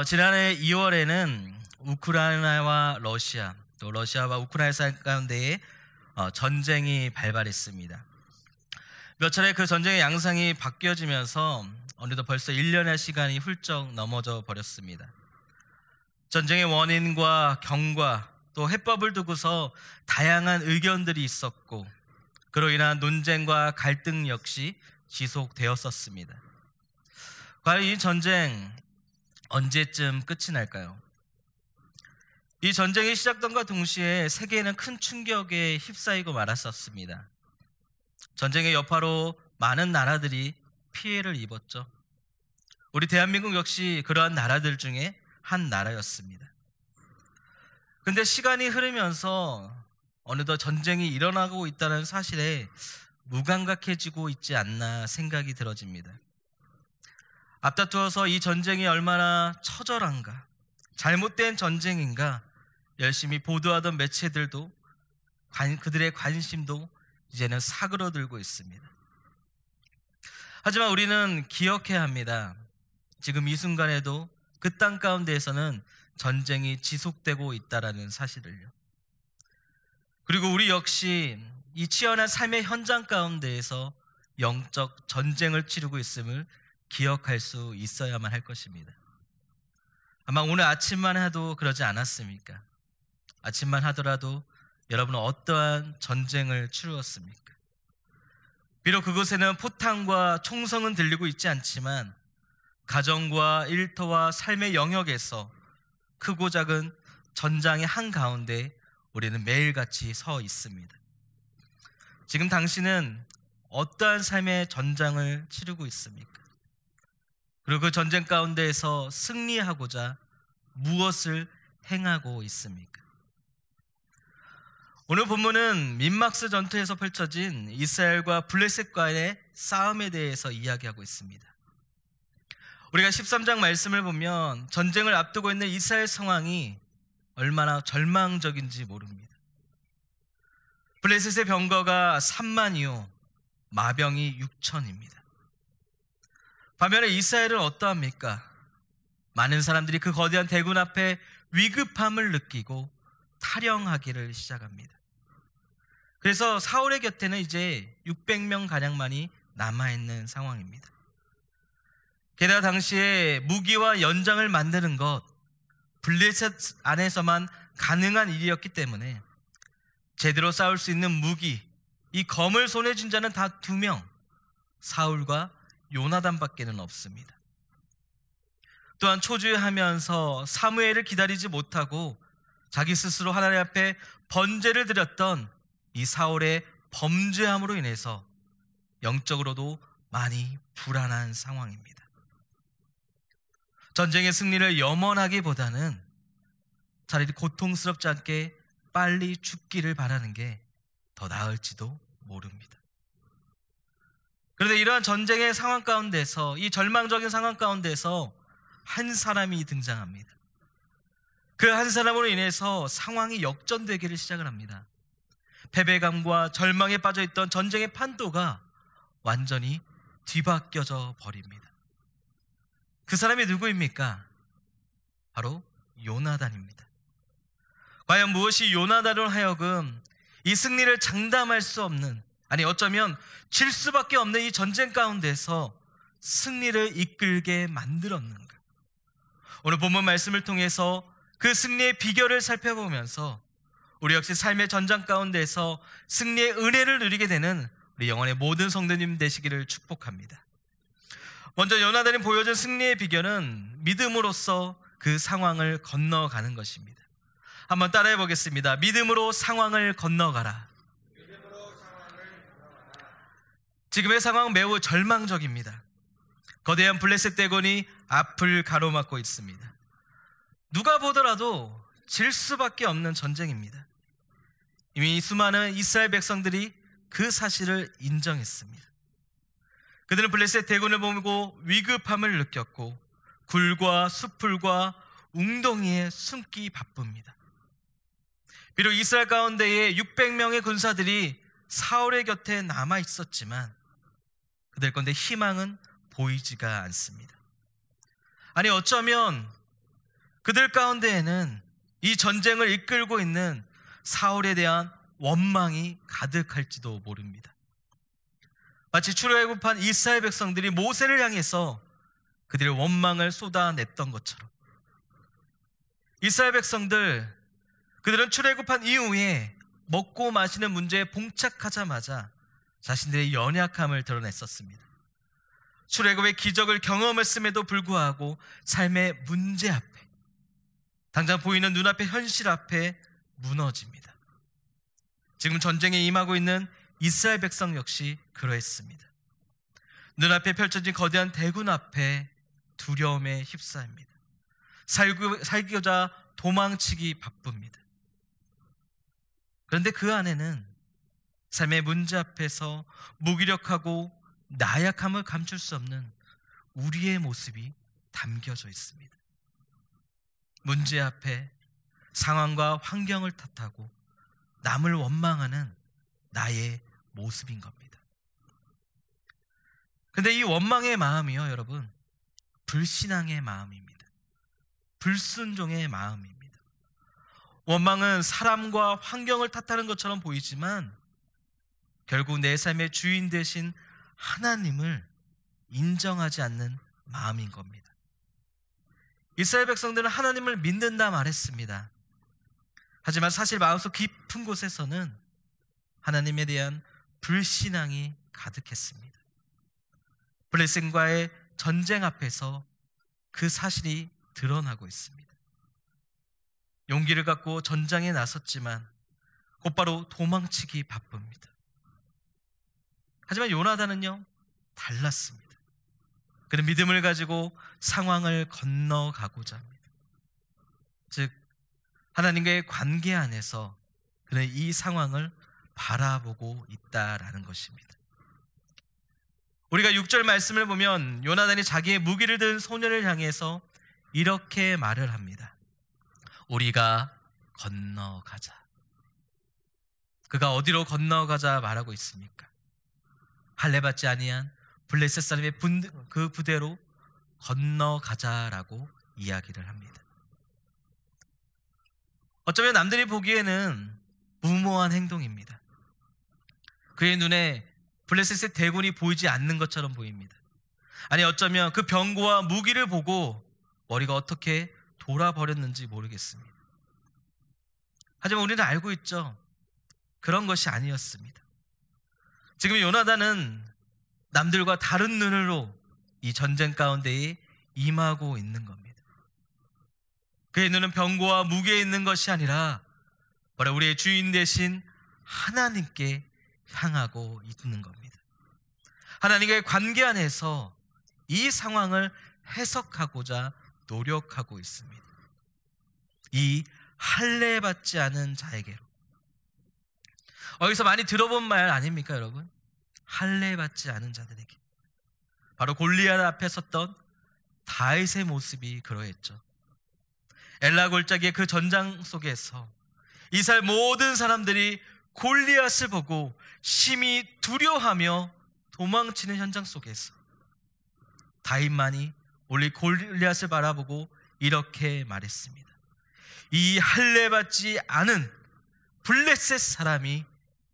지난해 2월에는 우크라이나와 러시아, 또 러시아와 우크라이나 가운데에 전쟁이 발발했습니다. 몇 차례 그 전쟁의 양상이 바뀌어지면서 어느덧 벌써 1년의 시간이 훌쩍 넘어져 버렸습니다. 전쟁의 원인과 경과, 또 해법을 두고서 다양한 의견들이 있었고, 그로 인한 논쟁과 갈등 역시 지속되었었습니다. 과연 이 전쟁 언제쯤 끝이 날까요? 이 전쟁이 시작된과 동시에 세계에는 큰 충격에 휩싸이고 말았었습니다. 전쟁의 여파로 많은 나라들이 피해를 입었죠. 우리 대한민국 역시 그러한 나라들 중에 한 나라였습니다. 근데 시간이 흐르면서 어느덧 전쟁이 일어나고 있다는 사실에 무감각해지고 있지 않나 생각이 들어집니다. 앞다투어서 이 전쟁이 얼마나 처절한가, 잘못된 전쟁인가 열심히 보도하던 매체들도 그들의 관심도 이제는 사그러들고 있습니다. 하지만 우리는 기억해야 합니다. 지금 이 순간에도 그 땅 가운데에서는 전쟁이 지속되고 있다는 사실을요. 그리고 우리 역시 이 치열한 삶의 현장 가운데에서 영적 전쟁을 치르고 있음을 기억할 수 있어야만 할 것입니다. 아마 오늘 아침만 해도 그러지 않았습니까? 아침만 하더라도 여러분은 어떠한 전쟁을 치루었습니까? 비록 그곳에는 포탄과 총성은 들리고 있지 않지만 가정과 일터와 삶의 영역에서 크고 작은 전장의 한가운데 우리는 매일같이 서 있습니다. 지금 당신은 어떠한 삶의 전장을 치르고 있습니까? 그리고 그 전쟁 가운데에서 승리하고자 무엇을 행하고 있습니까? 오늘 본문은 민막스 전투에서 펼쳐진 이스라엘과 블레셋과의 싸움에 대해서 이야기하고 있습니다. 우리가 13장 말씀을 보면 전쟁을 앞두고 있는 이스라엘 상황이 얼마나 절망적인지 모릅니다. 블레셋의 병거가 3만이요 마병이 6천입니다. 반면에 이스라엘은 어떠합니까? 많은 사람들이 그 거대한 대군 앞에 위급함을 느끼고 탈영하기를 시작합니다. 그래서 사울의 곁에는 이제 600명 가량만이 남아있는 상황입니다. 게다가 당시에 무기와 연장을 만드는 것, 블레셋 안에서만 가능한 일이었기 때문에 제대로 싸울 수 있는 무기, 이 검을 손에 쥔 자는 다 2명, 사울과 요나단밖에는 없습니다. 또한 초조해하면서 사무엘을 기다리지 못하고 자기 스스로 하나님 앞에 번제를 드렸던 이 사울의 범죄함으로 인해서 영적으로도 많이 불안한 상황입니다. 전쟁의 승리를 염원하기보다는 차라리 고통스럽지 않게 빨리 죽기를 바라는 게 더 나을지도 모릅니다. 그런데 이러한 전쟁의 상황 가운데서, 이 절망적인 상황 가운데서 한 사람이 등장합니다. 그 한 사람으로 인해서 상황이 역전되기를 시작을 합니다. 패배감과 절망에 빠져있던 전쟁의 판도가 완전히 뒤바뀌어져 버립니다. 그 사람이 누구입니까? 바로 요나단입니다. 과연 무엇이 요나단으로 하여금 이 승리를 장담할 수 없는, 아니 어쩌면 질 수밖에 없는 이 전쟁 가운데서 승리를 이끌게 만들었는가? 오늘 본문 말씀을 통해서 그 승리의 비결을 살펴보면서 우리 역시 삶의 전장 가운데서 승리의 은혜를 누리게 되는 우리 영혼의 모든 성도님 되시기를 축복합니다. 먼저 요나단이 보여준 승리의 비결은 믿음으로써 그 상황을 건너가는 것입니다. 한번 따라해 보겠습니다. 믿음으로 상황을 건너가라. 지금의 상황은 매우 절망적입니다. 거대한 블레셋 대군이 앞을 가로막고 있습니다. 누가 보더라도 질 수밖에 없는 전쟁입니다. 이미 수많은 이스라엘 백성들이 그 사실을 인정했습니다. 그들은 블레셋 대군을 보고 위급함을 느꼈고 굴과 수풀과 웅덩이에 숨기 바쁩니다. 비록 이스라엘 가운데에 600명의 군사들이 사울의 곁에 남아 있었지만 그들 건데 희망은 보이지가 않습니다. 아니 어쩌면 그들 가운데에는 이 전쟁을 이끌고 있는 사울에 대한 원망이 가득할지도 모릅니다. 마치 출애굽한 이스라엘 백성들이 모세를 향해서 그들의 원망을 쏟아냈던 것처럼 이스라엘 백성들, 그들은 출애굽한 이후에 먹고 마시는 문제에 봉착하자마자 자신들의 연약함을 드러냈었습니다. 출애굽의 기적을 경험했음에도 불구하고 삶의 문제 앞에, 당장 보이는 눈앞의 현실 앞에 무너집니다. 지금 전쟁에 임하고 있는 이스라엘 백성 역시 그러했습니다. 눈앞에 펼쳐진 거대한 대군 앞에 두려움에 휩싸입니다. 살기고자 도망치기 바쁩니다. 그런데 그 안에는 삶의 문제 앞에서 무기력하고 나약함을 감출 수 없는 우리의 모습이 담겨져 있습니다. 문제 앞에 상황과 환경을 탓하고 남을 원망하는 나의 모습인 겁니다. 그런데 이 원망의 마음이요, 여러분, 불신앙의 마음입니다. 불순종의 마음입니다. 원망은 사람과 환경을 탓하는 것처럼 보이지만 결국 내 삶의 주인 되신 하나님을 인정하지 않는 마음인 겁니다. 이스라엘 백성들은 하나님을 믿는다 말했습니다. 하지만 사실 마음속 깊은 곳에서는 하나님에 대한 불신앙이 가득했습니다. 블레셋과의 전쟁 앞에서 그 사실이 드러나고 있습니다. 용기를 갖고 전장에 나섰지만 곧바로 도망치기 바쁩니다. 하지만 요나단은요, 달랐습니다. 그는 믿음을 가지고 상황을 건너가고자 합니다. 즉 하나님과의 관계 안에서 그는 이 상황을 바라보고 있다라는 것입니다. 우리가 6절 말씀을 보면 요나단이 자기의 무기를 든 소년을 향해서 이렇게 말을 합니다. 우리가 건너가자. 그가 어디로 건너가자 말하고 있습니까? 할례받지 아니한 블레셋 사람의 그 부대로 건너가자라고 이야기를 합니다. 어쩌면 남들이 보기에는 무모한 행동입니다. 그의 눈에 블레셋의 대군이 보이지 않는 것처럼 보입니다. 아니, 어쩌면 그 병거와 무기를 보고 머리가 어떻게 돌아버렸는지 모르겠습니다. 하지만 우리는 알고 있죠. 그런 것이 아니었습니다. 지금 요나단은 남들과 다른 눈으로 이 전쟁 가운데에 임하고 있는 겁니다. 그의 눈은 병거와 무기에 있는 것이 아니라 바로 우리의 주인 되신 하나님께 향하고 있는 겁니다. 하나님과의 관계 안에서 이 상황을 해석하고자 노력하고 있습니다. 이 할례받지 않은 자에게로. 어디서 많이 들어본 말 아닙니까, 여러분? 할례받지 않은 자들에게. 바로 골리앗 앞에 섰던 다윗의 모습이 그러했죠. 엘라 골짜기의 그 전장 속에서 이스라엘 모든 사람들이 골리앗을 보고 심히 두려워하며 도망치는 현장 속에서 다윗만이 올리 골리앗을 바라보고 이렇게 말했습니다. 이 할례받지 않은 블레셋 사람이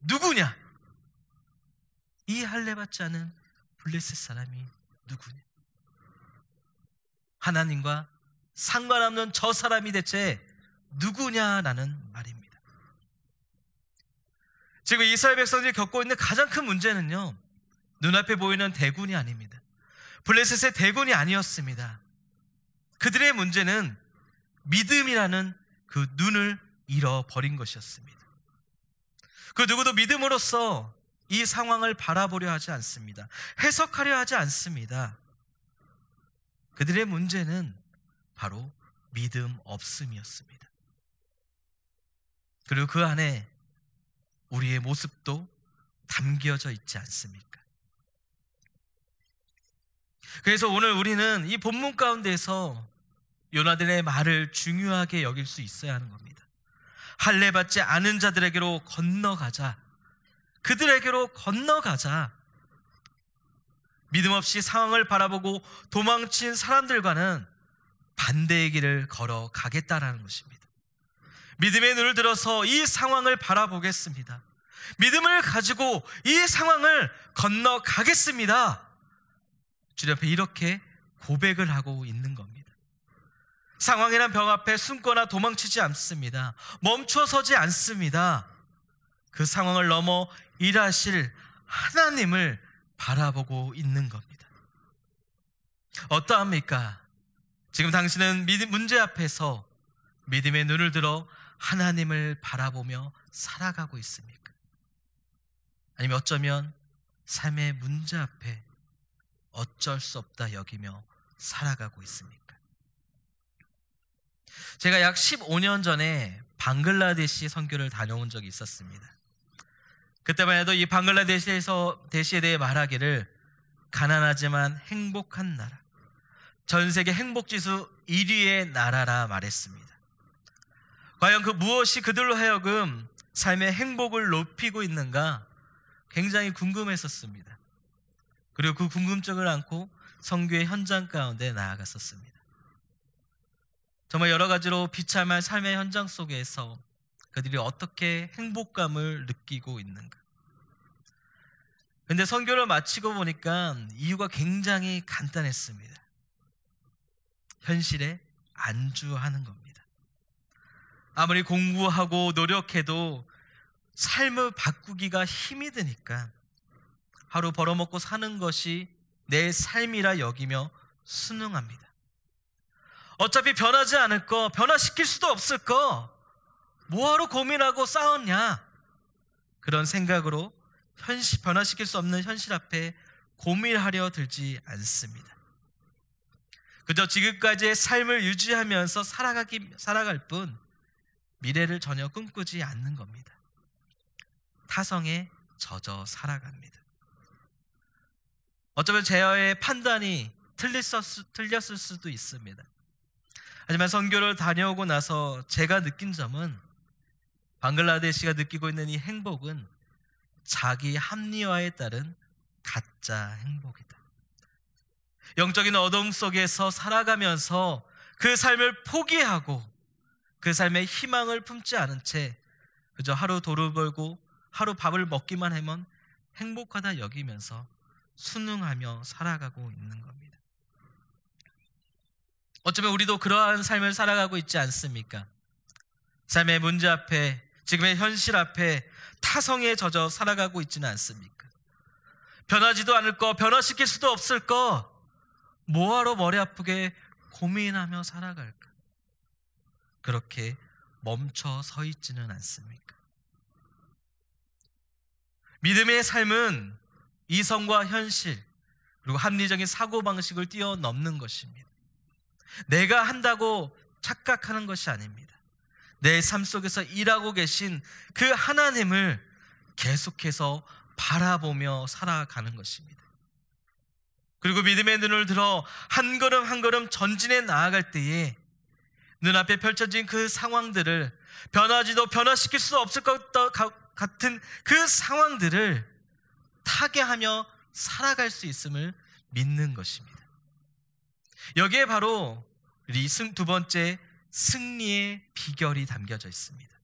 누구냐? 이 할례받지 않은 블레셋 사람이 누구냐? 하나님과 상관없는 저 사람이 대체 누구냐라는 말입니다. 지금 이스라엘 백성들이 겪고 있는 가장 큰 문제는요, 눈앞에 보이는 대군이 아닙니다. 블레셋의 대군이 아니었습니다. 그들의 문제는 믿음이라는 그 눈을 잃어버린 것이었습니다. 그 누구도 믿음으로써 이 상황을 바라보려 하지 않습니다. 해석하려 하지 않습니다. 그들의 문제는 바로 믿음 없음이었습니다. 그리고 그 안에 우리의 모습도 담겨져 있지 않습니까? 그래서 오늘 우리는 이 본문 가운데서 요나단의 말을 중요하게 여길 수 있어야 하는 겁니다. 할례받지 않은 자들에게로 건너가자. 그들에게로 건너가자. 믿음 없이 상황을 바라보고 도망친 사람들과는 반대의 길을 걸어가겠다라는 것입니다. 믿음의 눈을 들어서 이 상황을 바라보겠습니다. 믿음을 가지고 이 상황을 건너가겠습니다. 주님 앞에 이렇게 고백을 하고 있는 겁니다. 상황이란 벽 앞에 숨거나 도망치지 않습니다. 멈춰서지 않습니다. 그 상황을 넘어 일하실 하나님을 바라보고 있는 겁니다. 어떠합니까? 지금 당신은 문제 앞에서 믿음의 눈을 들어 하나님을 바라보며 살아가고 있습니까? 아니면 어쩌면 삶의 문제 앞에 어쩔 수 없다 여기며 살아가고 있습니까? 제가 약 15년 전에 방글라데시 선교를 다녀온 적이 있었습니다. 그때만 해도 이 방글라데시에 대해 말하기를 가난하지만 행복한 나라, 전 세계 행복지수 1위의 나라라 말했습니다. 과연 그 무엇이 그들로 하여금 삶의 행복을 높이고 있는가 굉장히 궁금했었습니다. 그리고 그 궁금증을 안고 선교의 현장 가운데 나아갔었습니다. 정말 여러 가지로 비참한 삶의 현장 속에서 그들이 어떻게 행복감을 느끼고 있는가. 근데 선교를 마치고 보니까 이유가 굉장히 간단했습니다. 현실에 안주하는 겁니다. 아무리 공부하고 노력해도 삶을 바꾸기가 힘이 드니까 하루 벌어먹고 사는 것이 내 삶이라 여기며 순응합니다. 어차피 변하지 않을 거, 변화시킬 수도 없을 거, 뭐하러 고민하고 싸웠냐, 그런 생각으로 변화시킬 수 없는 현실 앞에 고민하려 들지 않습니다. 그저 지금까지의 삶을 유지하면서 살아갈 뿐 미래를 전혀 꿈꾸지 않는 겁니다. 타성에 젖어 살아갑니다. 어쩌면 제어의 판단이 틀렸을 수도 있습니다. 하지만 선교를 다녀오고 나서 제가 느낀 점은 방글라데시가 느끼고 있는 이 행복은 자기 합리화에 따른 가짜 행복이다. 영적인 어둠 속에서 살아가면서 그 삶을 포기하고 그 삶의 희망을 품지 않은 채 그저 하루 돈을 벌고 하루 밥을 먹기만 하면 행복하다 여기면서 순응하며 살아가고 있는 겁니다. 어쩌면 우리도 그러한 삶을 살아가고 있지 않습니까? 삶의 문제 앞에, 지금의 현실 앞에 타성에 젖어 살아가고 있지는 않습니까? 변하지도 않을 거, 변화시킬 수도 없을 거, 뭐하러 머리 아프게 고민하며 살아갈까? 그렇게 멈춰 서 있지는 않습니까? 믿음의 삶은 이성과 현실, 그리고 합리적인 사고방식을 뛰어넘는 것입니다. 내가 한다고 착각하는 것이 아닙니다. 내 삶 속에서 일하고 계신 그 하나님을 계속해서 바라보며 살아가는 것입니다. 그리고 믿음의 눈을 들어 한 걸음 한 걸음 전진해 나아갈 때에 눈앞에 펼쳐진 그 상황들을, 변하지도 변화시킬 수 없을 것 같은 그 상황들을 타개하며 살아갈 수 있음을 믿는 것입니다. 여기에 바로 두 번째 승리의 비결이 담겨져 있습니다.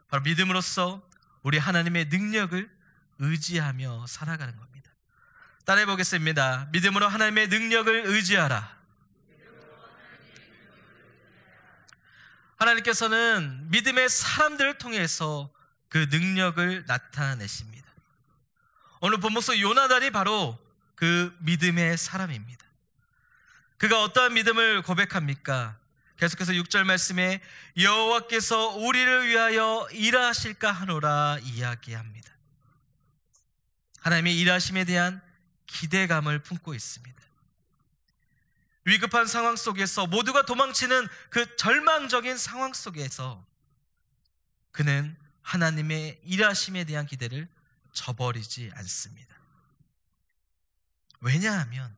바로 믿음으로써 우리 하나님의 능력을 의지하며 살아가는 겁니다. 따라해 보겠습니다. 믿음으로 하나님의 능력을 의지하라. 하나님께서는 믿음의 사람들을 통해서 그 능력을 나타내십니다. 오늘 본문 속 요나단이 바로 그 믿음의 사람입니다. 그가 어떠한 믿음을 고백합니까? 계속해서 6절 말씀에 여호와께서 우리를 위하여 일하실까 하노라 이야기합니다. 하나님의 일하심에 대한 기대감을 품고 있습니다. 위급한 상황 속에서, 모두가 도망치는 그 절망적인 상황 속에서 그는 하나님의 일하심에 대한 기대를 저버리지 않습니다. 왜냐하면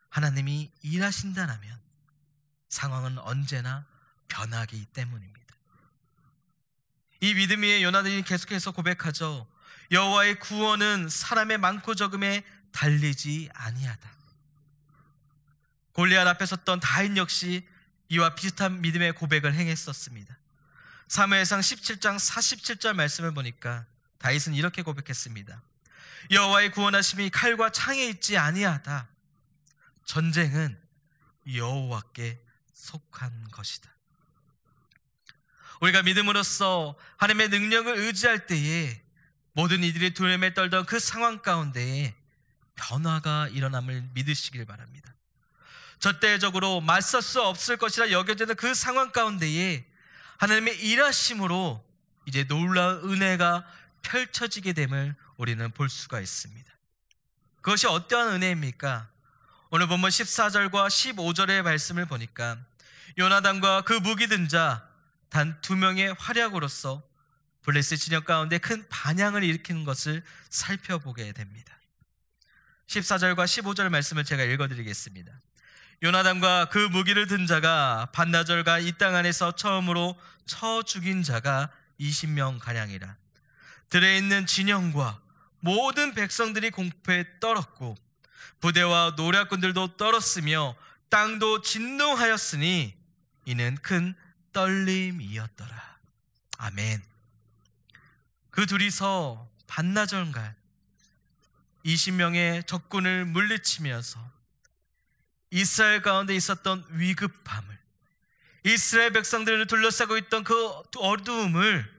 하나님이 일하신다면 상황은 언제나 변하기 때문입니다. 이 믿음 위에 요나단이 계속해서 고백하죠. 여호와의 구원은 사람의 많고 적음에 달리지 아니하다. 골리앗 앞에 섰던 다윗 역시 이와 비슷한 믿음의 고백을 행했었습니다. 사무엘상 17장 47절 말씀을 보니까 다윗은 이렇게 고백했습니다. 여호와의 구원하심이 칼과 창에 있지 아니하다. 전쟁은 여호와께 속한 것이다. 우리가 믿음으로써 하나님의 능력을 의지할 때에 모든 이들이 두려움에 떨던 그 상황 가운데에 변화가 일어남을 믿으시길 바랍니다. 절대적으로 맞설 수 없을 것이라 여겨지는 그 상황 가운데에 하나님의 일하심으로 이제 놀라운 은혜가 펼쳐지게 됨을 우리는 볼 수가 있습니다. 그것이 어떠한 은혜입니까? 오늘 본문 14절과 15절의 말씀을 보니까 요나단과 그 무기 든 자 단 2명의 활약으로서 블레셋 진영 가운데 큰 반향을 일으키는 것을 살펴보게 됩니다. 14절과 15절 말씀을 제가 읽어드리겠습니다. 요나단과 그 무기를 든 자가 반나절과 이 땅 안에서 처음으로 쳐 죽인 자가 20명 가량이라. 들에 있는 진영과 모든 백성들이 공포에 떨었고 부대와 노략군들도 떨었으며 땅도 진동하였으니 이는 큰 떨림이었더라. 아멘. 그 둘이서 반나절간 20명의 적군을 물리치면서 이스라엘 가운데 있었던 위급함을, 이스라엘 백성들을 둘러싸고 있던 그 어두움을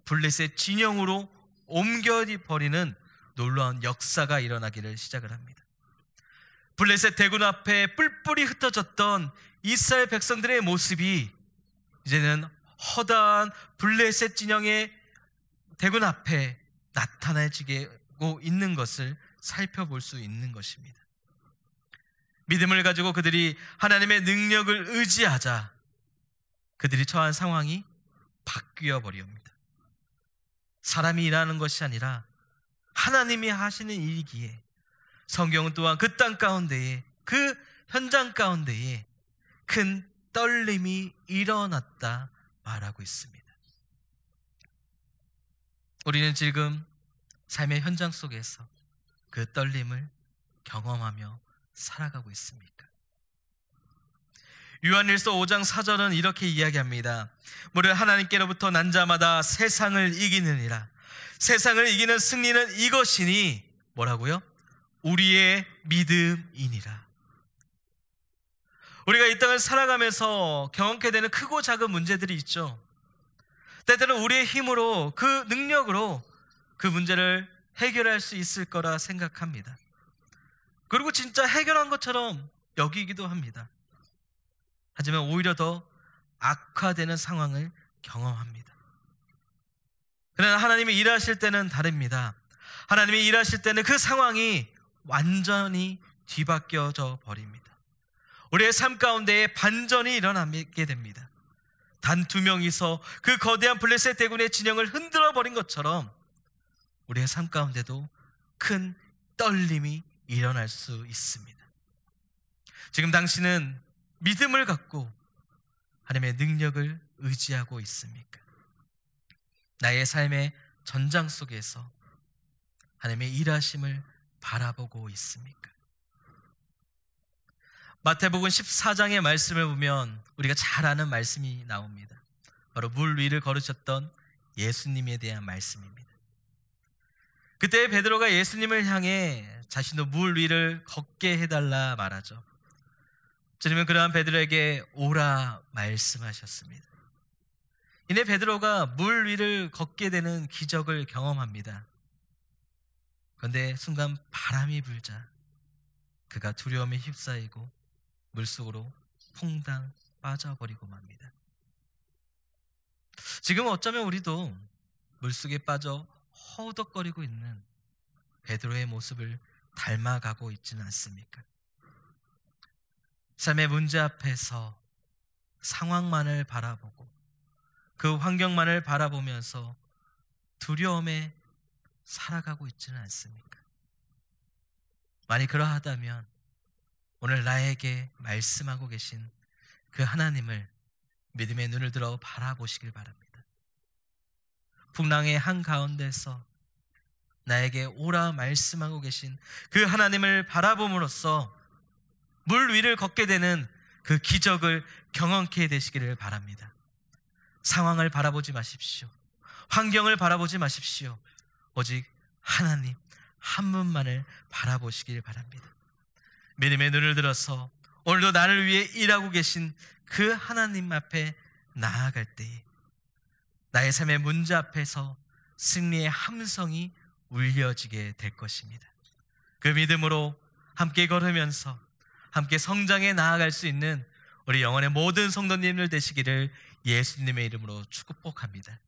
블레셋 진영으로 옮겨버리는 놀라운 역사가 일어나기를 시작을 합니다. 블레셋 대군 앞에 뿔뿔이 흩어졌던 이스라엘 백성들의 모습이 이제는 허다한 블레셋 진영의 대군 앞에 나타나지고 있는 것을 살펴볼 수 있는 것입니다. 믿음을 가지고 그들이 하나님의 능력을 의지하자 그들이 처한 상황이 바뀌어 버립니다. 사람이 일하는 것이 아니라 하나님이 하시는 일이기에 성경은 또한 그 땅 가운데에, 그 현장 가운데에 큰 떨림이 일어났다 말하고 있습니다. 우리는 지금 삶의 현장 속에서 그 떨림을 경험하며 살아가고 있습니까? 요한일서 5장 4절은 이렇게 이야기합니다. 무릇 하나님께로부터 난 자마다 세상을 이기느니라. 세상을 이기는 승리는 이것이니 뭐라고요? 우리의 믿음이니라. 우리가 이 땅을 살아가면서 경험하게 되는 크고 작은 문제들이 있죠. 때때로 우리의 힘으로, 그 능력으로 그 문제를 해결할 수 있을 거라 생각합니다. 그리고 진짜 해결한 것처럼 여기기도 합니다. 하지만 오히려 더 악화되는 상황을 경험합니다. 그러나 하나님이 일하실 때는 다릅니다. 하나님이 일하실 때는 그 상황이 완전히 뒤바뀌어져 버립니다. 우리의 삶 가운데에 반전이 일어나게 됩니다. 단 2명이서 그 거대한 블레셋 대군의 진영을 흔들어 버린 것처럼 우리의 삶 가운데도 큰 떨림이 일어날 수 있습니다. 지금 당신은 믿음을 갖고 하나님의 능력을 의지하고 있습니까? 나의 삶의 전장 속에서 하나님의 일하심을 바라보고 있습니까? 마태복음 14장의 말씀을 보면 우리가 잘 아는 말씀이 나옵니다. 바로 물 위를 걸으셨던 예수님에 대한 말씀입니다. 그때 베드로가 예수님을 향해 자신도 물 위를 걷게 해달라 말하죠. 주님은 그러한 베드로에게 오라 말씀하셨습니다. 이내 베드로가 물 위를 걷게 되는 기적을 경험합니다. 그런데 순간 바람이 불자 그가 두려움에 휩싸이고 물속으로 퐁당 빠져버리고 맙니다. 지금 어쩌면 우리도 물속에 빠져 허우덕거리고 있는 베드로의 모습을 닮아가고 있지는 않습니까? 삶의 문제 앞에서 상황만을 바라보고 그 환경만을 바라보면서 두려움에 살아가고 있지는 않습니까? 만약 그러하다면 오늘 나에게 말씀하고 계신 그 하나님을 믿음의 눈을 들어 바라보시길 바랍니다. 풍랑의 한가운데서 나에게 오라 말씀하고 계신 그 하나님을 바라봄으로써 물 위를 걷게 되는 그 기적을 경험케 되시기를 바랍니다. 상황을 바라보지 마십시오. 환경을 바라보지 마십시오. 오직 하나님 한 분만을 바라보시길 바랍니다. 믿음의 눈을 들어서 오늘도 나를 위해 일하고 계신 그 하나님 앞에 나아갈 때에 나의 삶의 문제 앞에서 승리의 함성이 울려지게 될 것입니다. 그 믿음으로 함께 걸으면서 함께 성장해 나아갈 수 있는 우리 영혼의 모든 성도님들 되시기를 예수님의 이름으로 축복합니다.